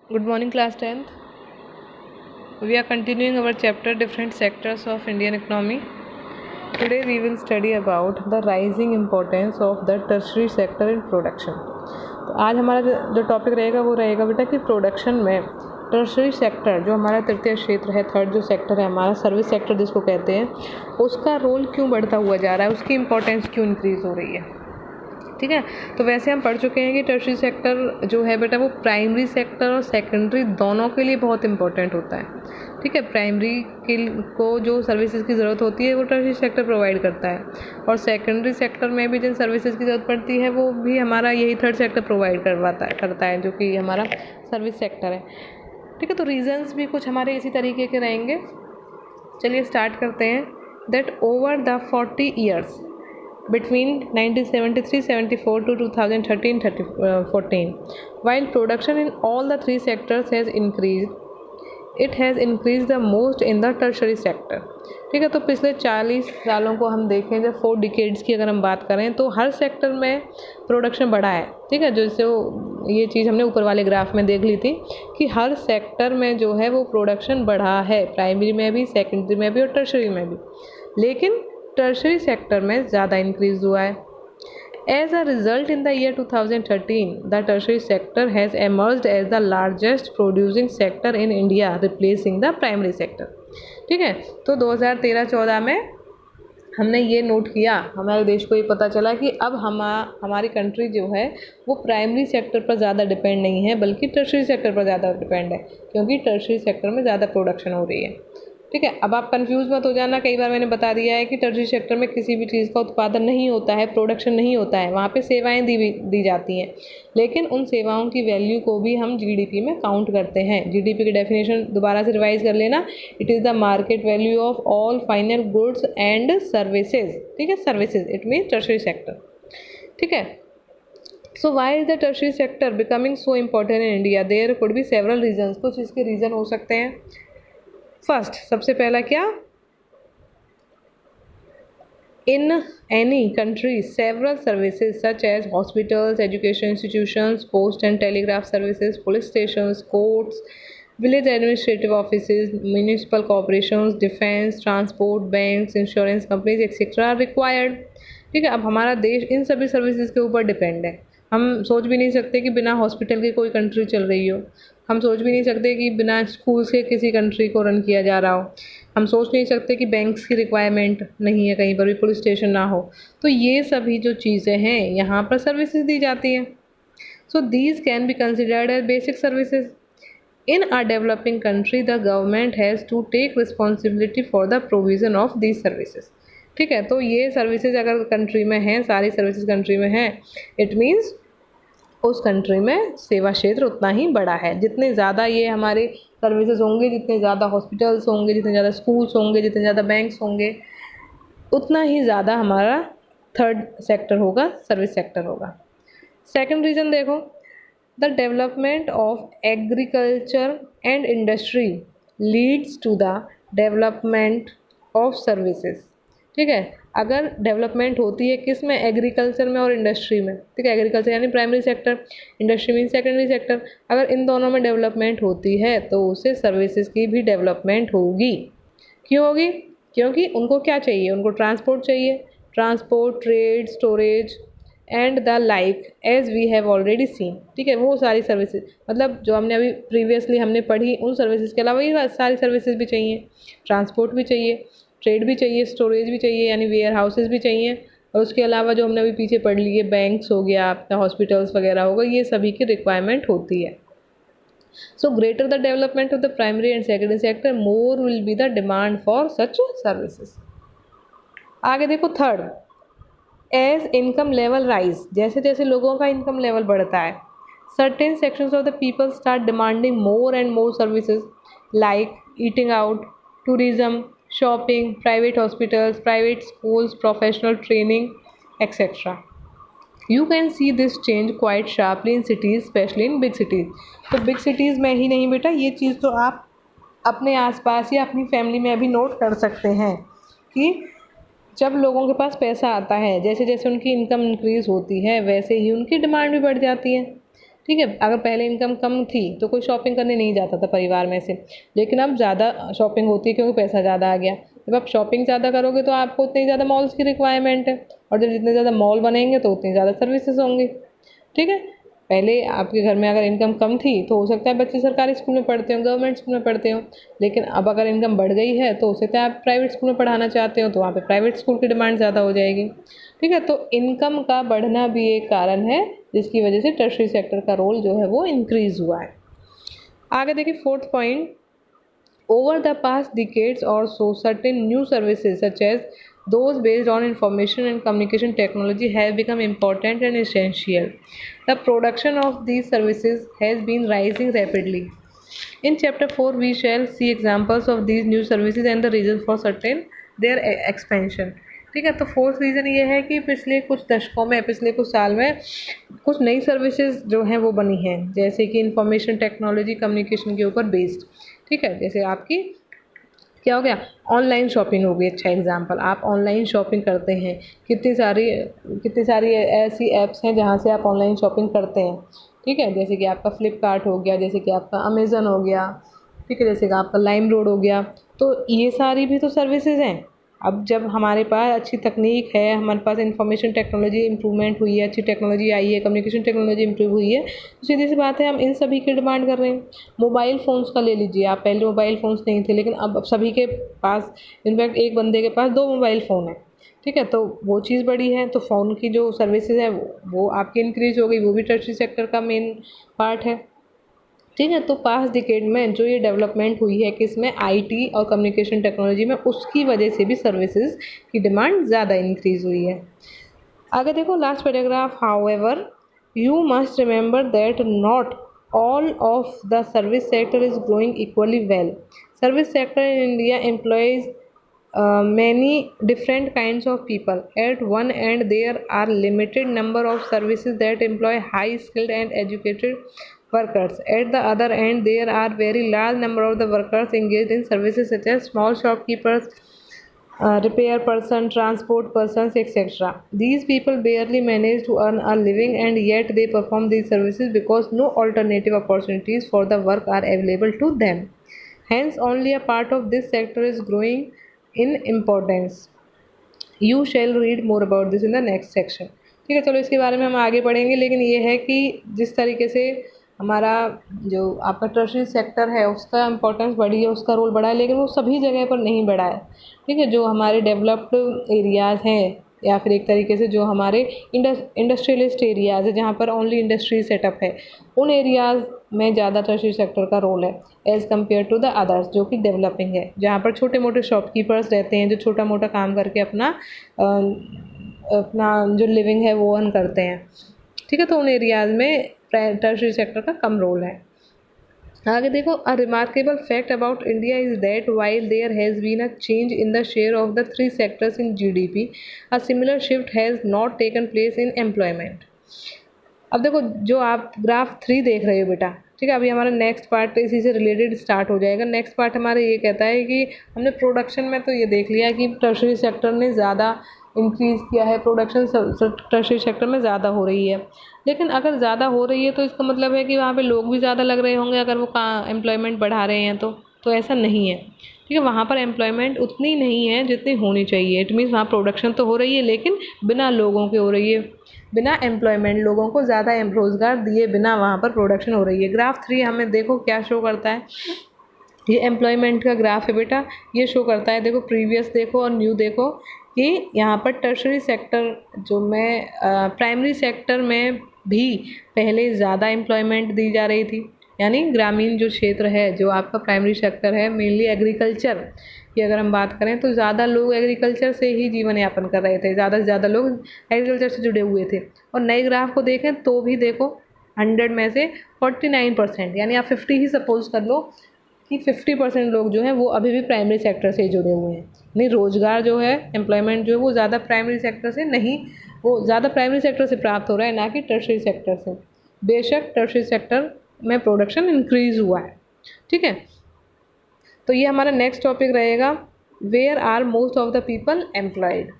Good morning, class 10th. We are continuing our chapter Different Sectors of Indian Economy. Today we will study about the rising importance of the tertiary sector in production. तो आज हमारा जो topic रहेगा वो रहेगा बेटा कि production में टर्शरी सेक्टर जो हमारा तृतीय क्षेत्र है, थर्ड जो सेक्टर है हमारा सर्विस सेक्टर जिसको कहते हैं, उसका रोल क्यों बढ़ता हुआ जा रहा है, उसकी इम्पोर्टेंस क्यों इंक्रीज़ हो रही है। ठीक है, तो वैसे हम पढ़ चुके हैं कि टर्शरी सेक्टर जो है बेटा वो प्राइमरी सेक्टर और सेकेंडरी दोनों के लिए बहुत इंपॉर्टेंट होता है। ठीक है, प्राइमरी के को जो सर्विसेज की ज़रूरत होती है वो टर्शरी सेक्टर प्रोवाइड करता है, और सेकेंडरी सेक्टर में भी जिन सर्विसेज की ज़रूरत पड़ती है वो भी हमारा यही थर्ड सेक्टर प्रोवाइड करता है जो कि हमारा सर्विस सेक्टर है। ठीक है, तो रीजंस भी कुछ हमारे इसी तरीके के रहेंगे। चलिए स्टार्ट करते हैं। That over the 40 years between 1973-74 to 2013-14, while production in all the three sectors has increased, it has increased the most in the tertiary sector. ठीक है, तो पिछले 40 सालों को हम देखें, जब 4 डिकेड्स की अगर हम बात करें तो हर सेक्टर में प्रोडक्शन बढ़ा है। ठीक है, जैसे ये चीज़ हमने ऊपर वाले ग्राफ में देख ली थी कि हर सेक्टर में जो है वो प्रोडक्शन बढ़ा है, प्राइमरी में भी, सेकेंडरी में भी और टर्शरी में भी, लेकिन टर्शरी सेक्टर में ज़्यादा इंक्रीज़ हुआ है। As a result, in the year 2013, the tertiary sector has emerged as the largest producing sector in India, replacing the primary sector. ठीक है, तो 2013-14 में हमने ये नोट किया, हमारे देश को ये पता चला कि अब हमारी कंट्री जो है वो प्राइमरी सेक्टर पर ज़्यादा डिपेंड नहीं है बल्कि टर्शरी सेक्टर पर ज़्यादा डिपेंड है, क्योंकि टर्शरी सेक्टर में ज़्यादा प्रोडक्शन हो रही है। ठीक है, अब आप कंफ्यूज मत हो जाना, कई बार मैंने बता दिया है कि टर्शरी सेक्टर में किसी भी चीज़ का उत्पादन नहीं होता है, प्रोडक्शन नहीं होता है, वहाँ पे सेवाएं दी जाती हैं, लेकिन उन सेवाओं की वैल्यू को भी हम जीडीपी में काउंट करते हैं। जीडीपी की डेफिनेशन दोबारा से रिवाइज कर लेना, it is the market value of all final goods and services. ठीक है, services it mean tertiary sector. ठीक है, so why is the tertiary sector becoming so important in India? There could be several reasons, कुछ इसके reason हो सकते हैं। First, सबसे पहला क्या, in any country several services such as hospitals, education institutions, post and telegraph services, police stations, courts, village administrative offices, municipal corporations, defence, transport, banks, insurance companies etcetera are required. ठीक है, अब हमारा देश इन सभी services के ऊपर depend है। हम सोच भी नहीं सकते कि बिना हॉस्पिटल के कोई कंट्री चल रही हो, हम सोच भी नहीं सकते कि बिना स्कूल से किसी कंट्री को रन किया जा रहा हो, हम सोच नहीं सकते कि बैंक्स की रिक्वायरमेंट नहीं है, कहीं पर भी पुलिस स्टेशन ना हो। तो ये सभी जो चीज़ें हैं यहाँ पर सर्विसेज दी जाती हैं। So these can be considered as basic services. In a developing country the government has to take responsibility for the provision of these services. ठीक है, तो ये सर्विसेज अगर कंट्री में हैं, सारी सर्विसेज कंट्री में हैं, इट मीन्स उस कंट्री में सेवा क्षेत्र उतना ही बड़ा है। जितने ज़्यादा ये हमारे सर्विसेज होंगे, जितने ज़्यादा हॉस्पिटल्स होंगे, जितने ज़्यादा स्कूल्स होंगे, जितने ज़्यादा बैंक्स होंगे, उतना ही ज़्यादा हमारा थर्ड सेक्टर होगा, सर्विस सेक्टर होगा। सेकंड रीज़न देखो, the development of agriculture and industry leads to the development of services. ठीक है, अगर डेवलपमेंट होती है किस में, एग्रीकल्चर में और इंडस्ट्री में। ठीक है, एग्रीकल्चर यानी primary sector, industry mean secondary sector, अगर इन दोनों में डेवलपमेंट होती है तो उससे सर्विसेज की भी डेवलपमेंट होगी। क्यों होगी? क्योंकि उनको क्या चाहिए, उनको ट्रांसपोर्ट चाहिए, transport, trade, storage and the like as we have already seen. ठीक है, वो सारी सर्विसेज, मतलब जो हमने अभी प्रीवियसली हमने पढ़ी उन सर्विसेज के अलावा ये सारी सर्विसेज भी चाहिए, ट्रांसपोर्ट भी चाहिए, ट्रेड भी चाहिए, स्टोरेज भी चाहिए यानी वेयर हाउसेज भी चाहिए, और उसके अलावा जो हमने अभी पीछे पढ़ लिए, बैंक्स हो गया आपका, हॉस्पिटल्स वगैरह होगा, ये सभी की रिक्वायरमेंट होती है। So greater the development of the primary and secondary sector, more will be the demand for such services. आगे देखो third, as income level rise, जैसे जैसे लोगों का इनकम लेवल बढ़ता है, certain sections of the people start demanding more and more services like eating out, tourism, shopping, private hospitals, private schools, professional training, etc. You can see this change quite sharply in cities, especially in big cities. तो big cities में ही नहीं बेटा, ये चीज़ तो आप अपने आसपास या अपनी फैमिली में भी नोट कर सकते हैं कि जब लोगों के पास पैसा आता है, जैसे जैसे उनकी इनकम इंक्रीज़ होती है वैसे ही उनकी डिमांड भी बढ़ जाती है। ठीक है। अगर पहले इनकम कम थी तो कोई शॉपिंग करने नहीं जाता था परिवार में से, लेकिन अब ज़्यादा शॉपिंग होती है क्योंकि पैसा ज़्यादा आ गया। जब आप शॉपिंग ज़्यादा करोगे तो आपको उतनी ज़्यादा मॉल्स की रिक्वायरमेंट है, और जब जितने ज़्यादा मॉल बनेंगे तो उतनी ज़्यादा सर्विसेज होंगी। ठीक है। पहले आपके घर में अगर इनकम कम थी तो हो सकता है बच्चे सरकारी स्कूल में पढ़ते हो, गवर्नमेंट स्कूल में पढ़ते हो, लेकिन अब अगर इनकम बढ़ गई है तो हो सकता है आप प्राइवेट स्कूल में पढ़ाना चाहते हो, तो वहाँ पे प्राइवेट स्कूल की डिमांड ज़्यादा हो जाएगी। ठीक है। तो इनकम का बढ़ना भी एक कारण है जिसकी वजह से टर्शरी सेक्टर का रोल जो है वो इंक्रीज हुआ है। आगे देखिए fourth point, over the past decades or so, certain new services such as those based on information and communication technology have become important and essential. The production of these services has been rising rapidly. In chapter 4, we shall see examples of these new services and the reasons for certain their expansion. ठीक है। तो fourth reason ये है कि पिछले कुछ दशकों में, पिछले कुछ साल में कुछ नई सर्विसेज जो हैं वो बनी हैं, जैसे कि इंफॉर्मेशन टेक्नोलॉजी कम्युनिकेशन के ऊपर बेस्ड। ठीक है। जैसे आपकी क्या हो गया, ऑनलाइन शॉपिंग हो गई। अच्छा एग्जांपल, आप ऑनलाइन शॉपिंग करते हैं, कितनी सारी ऐसी ऐप्स हैं जहाँ से आप ऑनलाइन शॉपिंग करते हैं। ठीक है। जैसे कि आपका फ्लिपकार्ट हो गया, जैसे कि आपका अमेज़न हो गया, ठीक है, जैसे कि आपका लाइम रोड हो गया। तो ये सारी भी तो सर्विसेज हैं। अब जब हमारे पास अच्छी तकनीक है, हमारे पास इंफॉर्मेशन टेक्नोलॉजी इंप्रूवमेंट हुई है, अच्छी टेक्नोलॉजी आई है, कम्युनिकेशन टेक्नोलॉजी इंप्रूव हुई है, तो सीधी सी बात है हम इन सभी की डिमांड कर रहे हैं। मोबाइल फ़ोन्स का ले लीजिए आप, पहले मोबाइल फ़ोन्स नहीं थे, लेकिन अब सभी के पास, इनफैक्ट एक बंदे के पास 2 मोबाइल फ़ोन है। ठीक है। तो वो चीज़ बड़ी है, तो फ़ोन की जो सर्विसेज है वो आपकी इंक्रीज़ हो गई, वो भी टर्शरी सेक्टर का मेन पार्ट है। ठीक है। तो पास्ट डिकेड में जो ये डेवलपमेंट हुई है कि इसमें आईटी और कम्युनिकेशन टेक्नोलॉजी में, उसकी वजह से भी सर्विसेज की डिमांड ज़्यादा इंक्रीज़ हुई है। आगे देखो last paragraph, however you must remember that not all of the service sector is growing equally well. Service sector in India employs many different kinds of people. At one end there are limited number of services that employ high skilled and educated workers. At the other end there are very large number of the workers engaged in services such as small shopkeepers, repair person, transport persons, etc. These people barely manage to earn a living, and yet they perform these services because no alternative opportunities for the work are available to them. Hence, only a part of this sector is growing in importance. You shall read more about this in the next section. ठीक है। चलो इसके बारे में हम आगे पढ़ेंगे, लेकिन ये है कि जिस तरीके से हमारा जो आपका टर्शरी सेक्टर है उसका इम्पोर्टेंस बढ़ी है, उसका रोल बढ़ा है, लेकिन वो सभी जगह पर नहीं बढ़ा है। ठीक है। जो हमारे डेवलप्ड एरियाज़ हैं, या फिर एक तरीके से जो हमारे इंडस्ट्रियलिस्ट एरियाज़ है जहाँ पर ओनली इंडस्ट्री सेटअप है, उन एरियाज़ में ज़्यादा टर्शरी सेक्टर का रोल है as compare to the others जो कि डेवलपिंग है, जहाँ पर छोटे मोटे शॉपकीपर्स रहते हैं जो छोटा मोटा काम करके अपना जो लिविंग है वो अर्न करते हैं। ठीक है। तो उन एरियाज़ में टर्शरी सेक्टर का कम रोल है। आगे देखो, a remarkable fact about India is that while there has been a change in the share of the 3 sectors in GDP, a similar shift has not taken place in employment. अब देखो जो आप graph 3 देख रहे हो बेटा, ठीक है, अभी हमारा नेक्स्ट पार्ट इसी से रिलेटेड स्टार्ट हो जाएगा। नेक्स्ट पार्ट हमारा ये कहता है कि हमने प्रोडक्शन में तो ये देख लिया कि टर्शरी सेक्टर ने ज़्यादा इंक्रीज़ किया है, प्रोडक्शन टर्शरी सेक्टर में ज़्यादा हो रही है। लेकिन अगर ज़्यादा हो रही है तो इसका मतलब है कि वहाँ पे लोग भी ज़्यादा लग रहे होंगे, अगर वो एम्प्लॉयमेंट बढ़ा रहे हैं तो ऐसा नहीं है। ठीक है। वहाँ पर एम्प्लॉयमेंट उतनी नहीं है जितनी होनी चाहिए। इट मीन्स वहाँ प्रोडक्शन तो हो रही है लेकिन बिना लोगों के हो रही है, बिना एम्प्लॉयमेंट, लोगों को ज़्यादा रोज़गार दिए बिना वहाँ पर प्रोडक्शन हो रही है। ग्राफ 3 हमें देखो क्या शो करता है, ये एम्प्लॉयमेंट का ग्राफ है बेटा, ये शो करता है। देखो प्रीवियस देखो और न्यू देखो कि यहाँ पर टर्शरी सेक्टर जो में प्राइमरी सेक्टर में भी पहले ज़्यादा एम्प्लॉयमेंट दी जा रही थी, यानी ग्रामीण जो क्षेत्र है जो आपका प्राइमरी सेक्टर है, मेनली एग्रीकल्चर की अगर हम बात करें तो ज़्यादा लोग एग्रीकल्चर से ही जीवन यापन कर रहे थे, ज़्यादा से ज़्यादा लोग एग्रीकल्चर से जुड़े हुए थे। और नए ग्राफ को देखें तो भी देखो 100 में से 49%, यानी आप 50 ही सपोज कर लो कि 50% लोग जो हैं वो अभी भी प्राइमरी सेक्टर से ही जुड़े हुए हैं। नहीं, रोज़गार जो है, एम्प्लॉयमेंट जो है वो ज़्यादा प्राइमरी सेक्टर से नहीं, वो ज़्यादा प्राइमरी सेक्टर से प्राप्त हो रहा है, ना कि टर्शरी सेक्टर से। बेशक टर्शरी सेक्टर में प्रोडक्शन इंक्रीज़ हुआ है। ठीक है। तो ये हमारा नेक्स्ट टॉपिक रहेगा, where are most of the people employed.